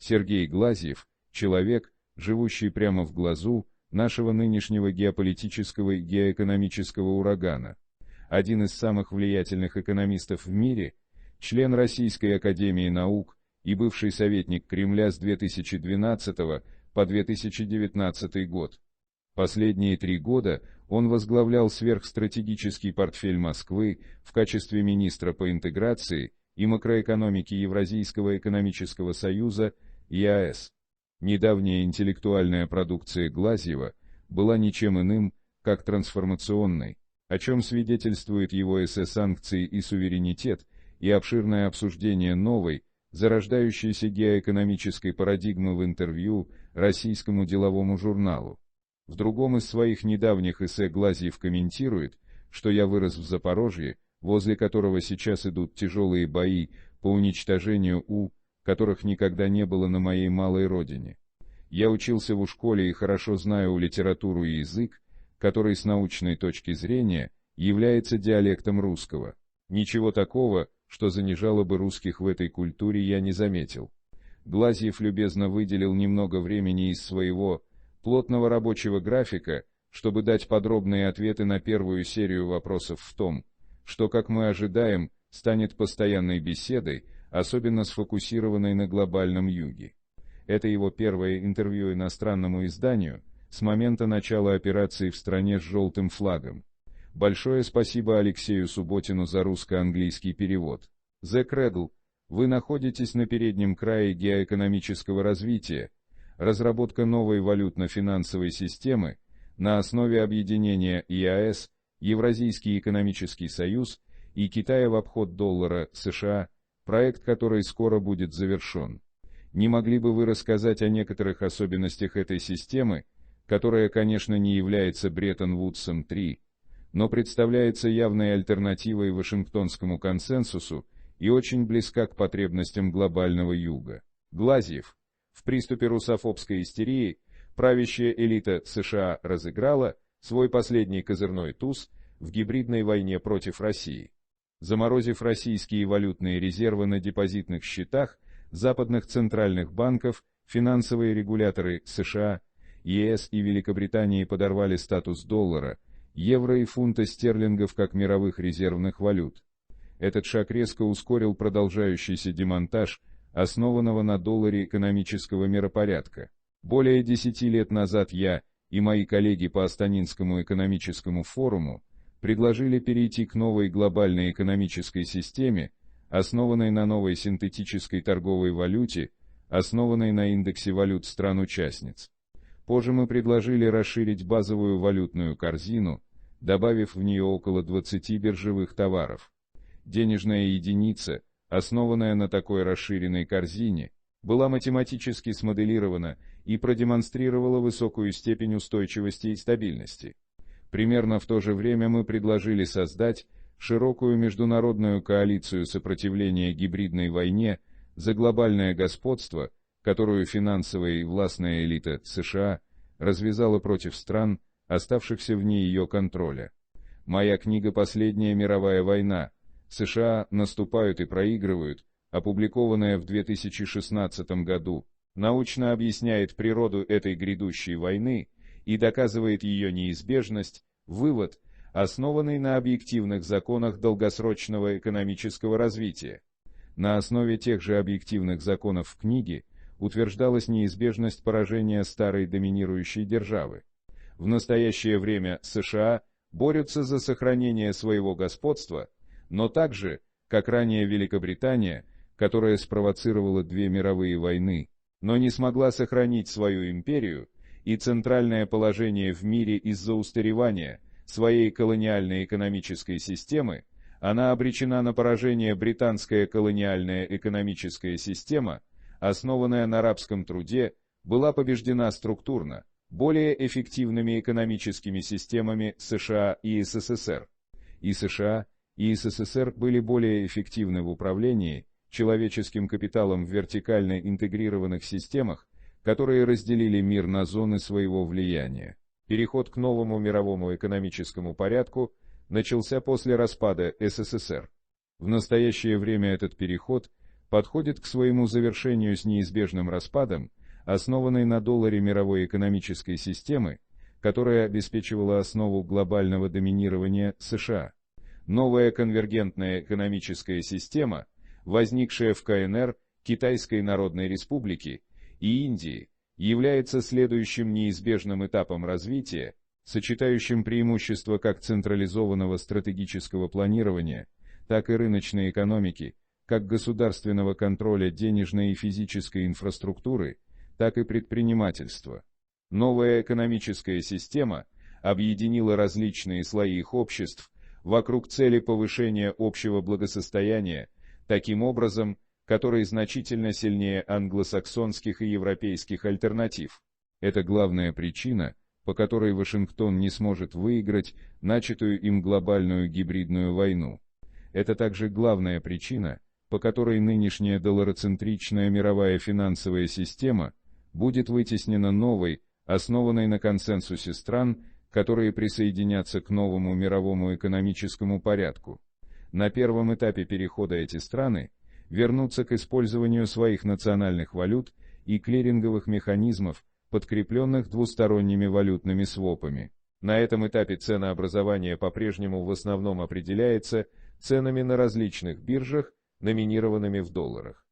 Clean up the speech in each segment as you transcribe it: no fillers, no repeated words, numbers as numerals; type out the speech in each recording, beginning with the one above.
Сергей Глазьев – человек, живущий прямо в глазу нашего нынешнего геополитического и геоэкономического урагана. Один из самых влиятельных экономистов в мире, член Российской академии наук и бывший советник Кремля с 2012 по 2019 год. Последние 3 года он возглавлял сверхстратегический портфель Москвы в качестве министра по интеграции и макроэкономике Евразийского экономического союза ЕАЭС. Недавняя интеллектуальная продукция Глазьева была ничем иным, как трансформационной, о чем свидетельствует его эссе «Санкции и суверенитет» и обширное обсуждение новой, зарождающейся геоэкономической парадигмы в интервью российскому деловому журналу. В другом из своих недавних эссе Глазьев комментирует, что я вырос в Запорожье, возле которого сейчас идут тяжелые бои по уничтожению которых никогда не было на моей малой родине. Я учился в школе и хорошо знаю литературу и язык, который с научной точки зрения является диалектом русского. Ничего такого, что занижало бы русских в этой культуре, я не заметил. Глазьев любезно выделил немного времени из своего плотного рабочего графика, чтобы дать подробные ответы на первую серию вопросов в том, что, как мы ожидаем, станет постоянной беседой, особенно сфокусированной на глобальном юге. Это его первое интервью иностранному изданию с момента начала операции в стране с желтым флагом. Большое спасибо Алексею Субботину за русско-английский перевод. The Cradle. Вы находитесь на переднем крае геоэкономического развития. Разработка новой валютно-финансовой системы на основе объединения ЕАЭС, Евразийский экономический союз и Китая в обход доллара США, проект, который скоро будет завершен. Не могли бы вы рассказать о некоторых особенностях этой системы, которая, конечно, не является Бреттон-Вудсом-3, но представляется явной альтернативой Вашингтонскому консенсусу и очень близка к потребностям глобального юга? Глазьев. В приступе русофобской истерии правящая элита США разыграла свой последний козырной туз в гибридной войне против России. Заморозив российские валютные резервы на депозитных счетах западных центральных банков, финансовые регуляторы США, ЕС и Великобритании подорвали статус доллара, евро и фунта стерлингов как мировых резервных валют. Этот шаг резко ускорил продолжающийся демонтаж основанного на долларе экономического миропорядка. Более 10 лет назад я и мои коллеги по Астанинскому экономическому форуму предложили перейти к новой глобальной экономической системе, основанной на новой синтетической торговой валюте, основанной на индексе валют стран-участниц. Позже мы предложили расширить базовую валютную корзину, добавив в нее около 20 биржевых товаров. Денежная единица, основанная на такой расширенной корзине, была математически смоделирована и продемонстрировала высокую степень устойчивости и стабильности. Примерно в то же время мы предложили создать широкую международную коалицию сопротивления гибридной войне за глобальное господство, которую финансовая и властная элита США развязала против стран, оставшихся вне ее контроля. Моя книга «Последняя мировая война. США наступают и проигрывают», опубликованная в 2016 году, научно объясняет природу этой грядущей войны и доказывает ее неизбежность, вывод, основанный на объективных законах долгосрочного экономического развития. На основе тех же объективных законов в книге утверждалась неизбежность поражения старой доминирующей державы. В настоящее время США борются за сохранение своего господства, но также, как ранее Великобритания, которая спровоцировала 2 мировые войны, но не смогла сохранить свою империю и центральное положение в мире из-за устаревания своей колониальной экономической системы, она обречена на поражение. Британская колониальная экономическая система, основанная на рабском труде, была побеждена структурно, более эффективными экономическими системами США и СССР. И США, и СССР были более эффективны в управлении человеческим капиталом в вертикально интегрированных системах, которые разделили мир на зоны своего влияния. Переход к новому мировому экономическому порядку начался после распада СССР. В настоящее время этот переход подходит к своему завершению с неизбежным распадом, основанной на долларе мировой экономической системы, которая обеспечивала основу глобального доминирования США. Новая конвергентная экономическая система, возникшая в КНР, Китайской Народной Республике и Индии, является следующим неизбежным этапом развития, сочетающим преимущества как централизованного стратегического планирования, так и рыночной экономики, как государственного контроля денежной и физической инфраструктуры, так и предпринимательства. Новая экономическая система объединила различные слои их обществ вокруг цели повышения общего благосостояния, таким образом, который значительно сильнее англосаксонских и европейских альтернатив. Это главная причина, по которой Вашингтон не сможет выиграть начатую им глобальную гибридную войну. Это также главная причина, по которой нынешняя доллароцентричная мировая финансовая система будет вытеснена новой, основанной на консенсусе стран, которые присоединятся к новому мировому экономическому порядку. На первом этапе перехода эти страны вернутся к использованию своих национальных валют и клиринговых механизмов, подкрепленных двусторонними валютными свопами. На этом этапе ценообразование по-прежнему в основном определяется ценами на различных биржах, номинированными в долларах.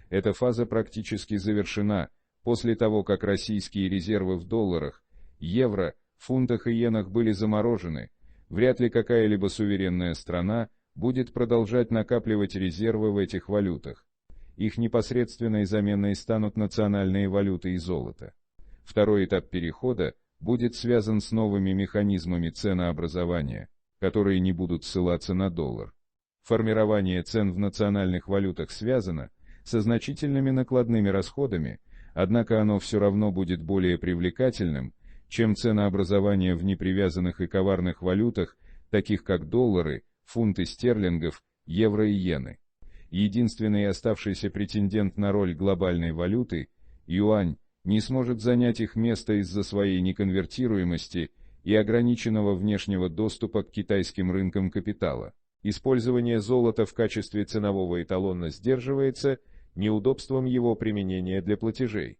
Эта фаза практически завершена после того, как российские резервы в долларах, евро, фунтах и иенах были заморожены. Вряд ли какая-либо суверенная страна будет продолжать накапливать резервы в этих валютах. Их непосредственной заменой станут национальные валюты и золото. Второй этап перехода будет связан с новыми механизмами ценообразования, которые не будут ссылаться на доллар. Формирование цен в национальных валютах связано со значительными накладными расходами, однако оно все равно будет более привлекательным, чем ценообразование в непривязанных и коварных валютах, таких как доллары, фунты стерлингов, евро и иены. Единственный оставшийся претендент на роль глобальной валюты, юань, не сможет занять их место из-за своей неконвертируемости и ограниченного внешнего доступа к китайским рынкам капитала. Использование золота в качестве ценового эталона сдерживается неудобством его применения для платежей.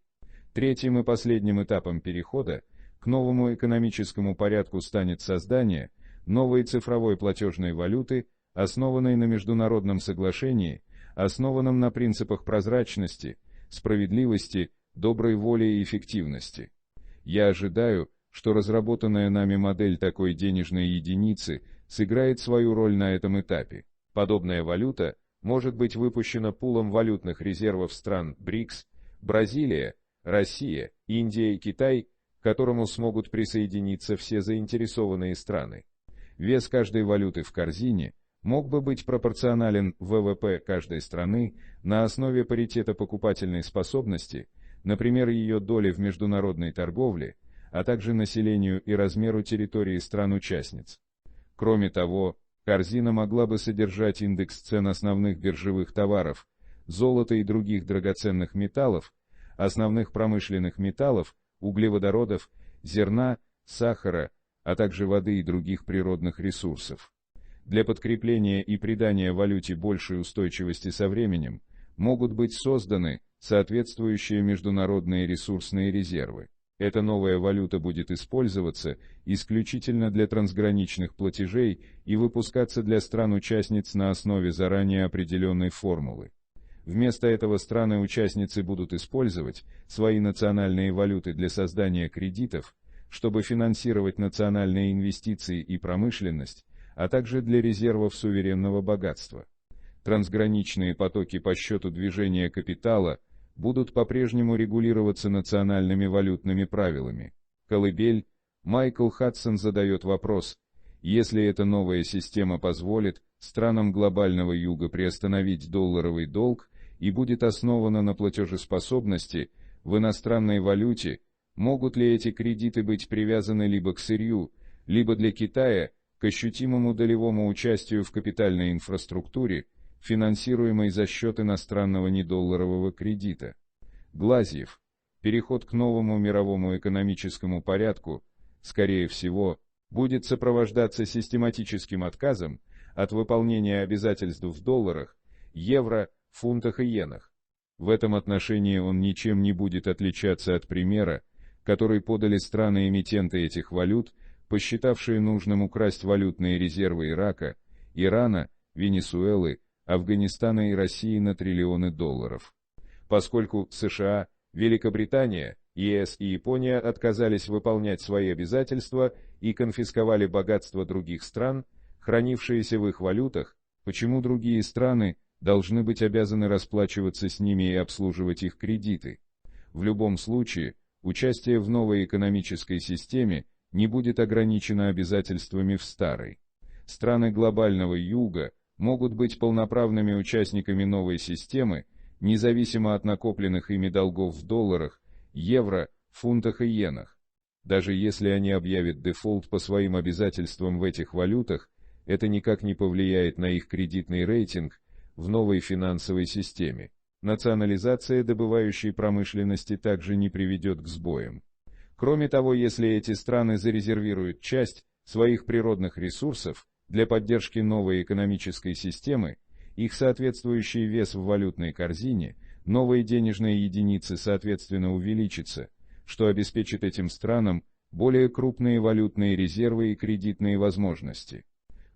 Третьим и последним этапом перехода к новому экономическому порядку станет создание новой цифровой платежной валюты, основанной на международном соглашении, основанном на принципах прозрачности, справедливости, доброй воли и эффективности. Я ожидаю, что разработанная нами модель такой денежной единицы сыграет свою роль на этом этапе. Подобная валюта может быть выпущена пулом валютных резервов стран БРИКС, Бразилия, Россия, Индия и Китай, к которому смогут присоединиться все заинтересованные страны. Вес каждой валюты в корзине мог бы быть пропорционален ВВП каждой страны на основе паритета покупательной способности, например, ее доли в международной торговле, а также населению и размеру территории стран-участниц. Кроме того, корзина могла бы содержать индекс цен основных биржевых товаров, золота и других драгоценных металлов, основных промышленных металлов, углеводородов, зерна, сахара, а также воды и других природных ресурсов. Для подкрепления и придания валюте большей устойчивости со временем могут быть созданы соответствующие международные ресурсные резервы. Эта новая валюта будет использоваться исключительно для трансграничных платежей и выпускаться для стран-участниц на основе заранее определенной формулы. Вместо этого страны-участницы будут использовать свои национальные валюты для создания кредитов, чтобы финансировать национальные инвестиции и промышленность, а также для резервов суверенного богатства. Трансграничные потоки по счету движения капитала будут по-прежнему регулироваться национальными валютными правилами. Колыбель, Майкл Хадсон задает вопрос: если эта новая система позволит странам глобального юга приостановить долларовый долг и будет основана на платежеспособности в иностранной валюте, могут ли эти кредиты быть привязаны либо к сырью, либо для Китая к ощутимому долевому участию в капитальной инфраструктуре, финансируемой за счет иностранного недолларового кредита? Глазьев: переход к новому мировому экономическому порядку, скорее всего, будет сопровождаться систематическим отказом от выполнения обязательств в долларах, евро, фунтах и иенах. В этом отношении он ничем не будет отличаться от примера, который подали страны-эмитенты этих валют, посчитавшие нужным украсть валютные резервы Ирака, Ирана, Венесуэлы, Афганистана и России на триллионы долларов. Поскольку США, Великобритания, ЕС и Япония отказались выполнять свои обязательства и конфисковали богатство других стран, хранившиеся в их валютах, почему другие страны должны быть обязаны расплачиваться с ними и обслуживать их кредиты? В любом случае, участие в новой экономической системе не будет ограничено обязательствами в старой. Страны глобального юга могут быть полноправными участниками новой системы, независимо от накопленных ими долгов в долларах, евро, фунтах и иенах. Даже если они объявят дефолт по своим обязательствам в этих валютах, это никак не повлияет на их кредитный рейтинг в новой финансовой системе. Национализация добывающей промышленности также не приведет к сбоям. Кроме того, если эти страны зарезервируют часть своих природных ресурсов для поддержки новой экономической системы, их соответствующий вес в валютной корзине, новые денежные единицы соответственно увеличится, что обеспечит этим странам более крупные валютные резервы и кредитные возможности.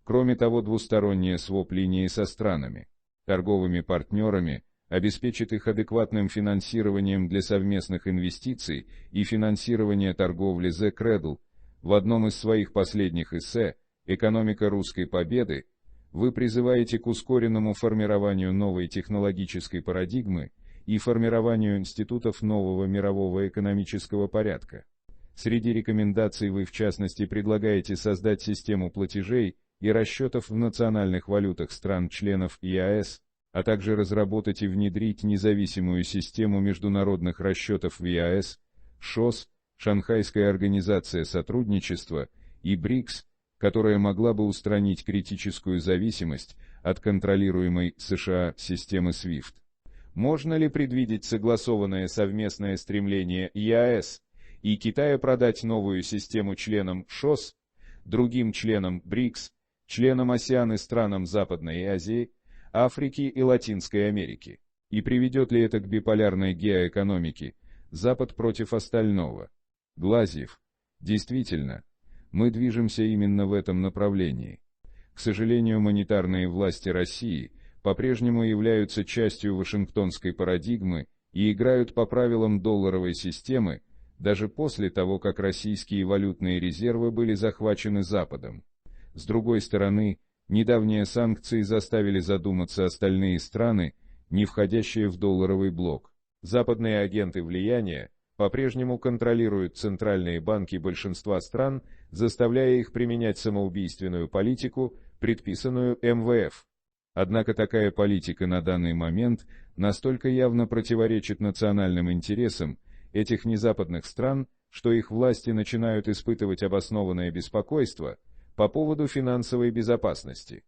Кроме того, двусторонние своп-линии со странами, торговыми партнерами, обеспечит их адекватным финансированием для совместных инвестиций и финансирования торговли The Cradle. В одном из своих последних эссе «Экономика русской победы» вы призываете к ускоренному формированию новой технологической парадигмы и формированию институтов нового мирового экономического порядка. Среди рекомендаций вы в частности предлагаете создать систему платежей и расчетов в национальных валютах стран-членов ЕАЭС, а также разработать и внедрить независимую систему международных расчетов в ЕАЭС, ШОС, Шанхайская организация сотрудничества и БРИКС, которая могла бы устранить критическую зависимость от контролируемой США системы SWIFT. Можно ли предвидеть согласованное совместное стремление ЕАЭС и Китая продать новую систему членам ШОС, другим членам БРИКС, членам АСЕАН и странам Западной Азии, Африки и Латинской Америки? И приведет ли это к биполярной геоэкономике, Запад против остального? Глазьев. Действительно, мы движемся именно в этом направлении. К сожалению, монетарные власти России по-прежнему являются частью вашингтонской парадигмы и играют по правилам долларовой системы, даже после того, как российские валютные резервы были захвачены Западом. С другой стороны, недавние санкции заставили задуматься остальные страны, не входящие в долларовый блок. Западные агенты влияния по-прежнему контролируют центральные банки большинства стран, заставляя их применять самоубийственную политику, предписанную МВФ. Однако такая политика на данный момент настолько явно противоречит национальным интересам этих незападных стран, что их власти начинают испытывать обоснованное беспокойство по поводу финансовой безопасности.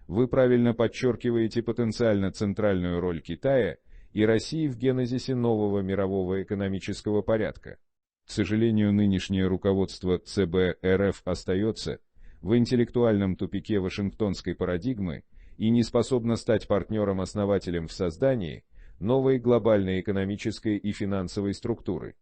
Вы правильно подчеркиваете потенциально центральную роль Китая и России в генезисе нового мирового экономического порядка. К сожалению, нынешнее руководство ЦБ РФ остается в интеллектуальном тупике вашингтонской парадигмы и не способно стать партнером-основателем в создании новой глобальной экономической и финансовой структуры.